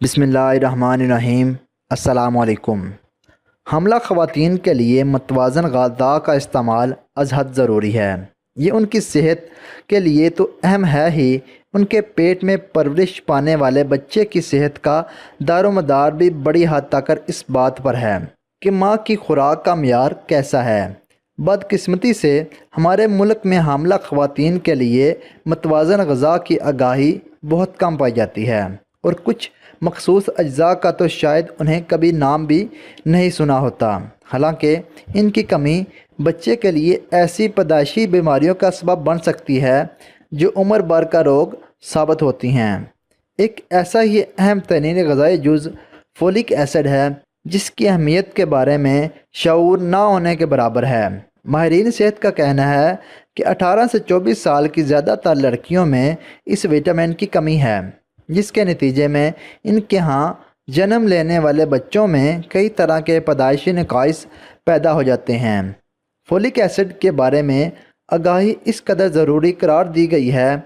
बिस्मिल्लाहिर्रहमानिर्रहीम। अस्सलामुअलैकुम। हमला ख़वातीन के लिए मतवाज़न ग़िज़ा का इस्तेमाल अज़हद ज़रूरी है। ये उनकी सेहत के लिए तो अहम है ही, उनके पेट में परवरिश पाने वाले बच्चे की सेहत का दारोमदार भी बड़ी हद तक इस बात पर है कि माँ की खुराक का मियार कैसा है। बदकिस्मती से हमारे मुल्क में हामिला ख़वातीन के लिए मतवाज़न ग़िज़ा की आगाही बहुत कम पाई जाती है और कुछ मखसूस अज्जा का तो शायद उन्हें कभी नाम भी नहीं सुना होता। हालांकि इनकी कमी बच्चे के लिए ऐसी पैदाइशी बीमारियों का सबब बन सकती है जो उम्र भर का रोग साबित होती हैं। एक ऐसा ही अहम तरीन ग़िज़ाई जुज़ फोलिक एसिड है जिसकी अहमियत के बारे में शऊर ना होने के बराबर है। माहिरीन सेहत का कहना है कि 18 से 24 साल की ज़्यादातर लड़कियों में इस विटामिन की कमी है, जिसके नतीजे में इनके यहाँ जन्म लेने वाले बच्चों में कई तरह के पैदाइशी नकाइस पैदा हो जाते हैं। फोलिक एसिड के बारे में आगाही इस कदर ज़रूरी करार दी गई है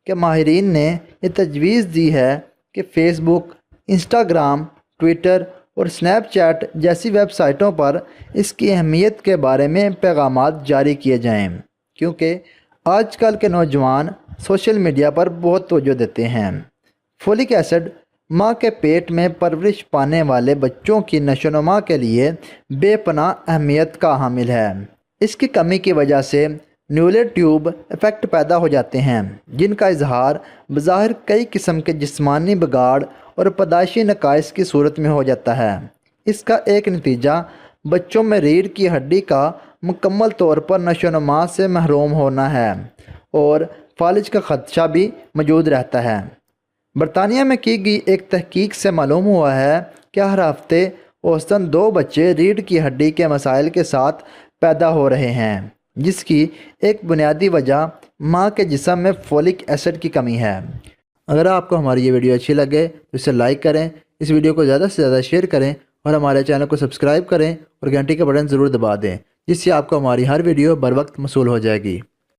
कि माहिरीन ने ये तजवीज़ दी है कि फ़ेसबुक, इंस्टाग्राम, ट्विटर और स्नैपचैट जैसी वेबसाइटों पर इसकी अहमियत के बारे में पैगामात जारी किए जाएँ, क्योंकि आजकल के नौजवान सोशल मीडिया पर बहुत तवज्जो देते हैं। फोलिक एसिड माँ के पेट में परवरिश पाने वाले बच्चों की नशोनुमा के लिए बेपनाह अहमियत का हामिल है। इसकी कमी की वजह से न्यूरल ट्यूब इफ़ेक्ट पैदा हो जाते हैं, जिनका इजहार बज़ाहिर कई किस्म के जिस्मानी बिगाड़ और पैदाइशी नकाइस की सूरत में हो जाता है। इसका एक नतीजा बच्चों में रीढ़ की हड्डी का मुकम्मल तौर पर नशोनुमा से महरूम होना है और फालिज का ख़दशा भी मौजूद रहता है। बरतानिया में की गई एक तहकीक से मालूम हुआ है कि हर हफ्ते औसतन 2 बच्चे रीढ़ की हड्डी के मसाइल के साथ पैदा हो रहे हैं, जिसकी एक बुनियादी वजह माँ के जिस्म में फोलिक एसिड की कमी है। अगर आपको हमारी ये वीडियो अच्छी लगे तो इसे लाइक करें, इस वीडियो को ज़्यादा से ज़्यादा शेयर करें और हमारे चैनल को सब्सक्राइब करें और घंटी का बटन ज़रूर दबा दें, जिससे आपको हमारी हर वीडियो बर वक्त मौसूल हो जाएगी।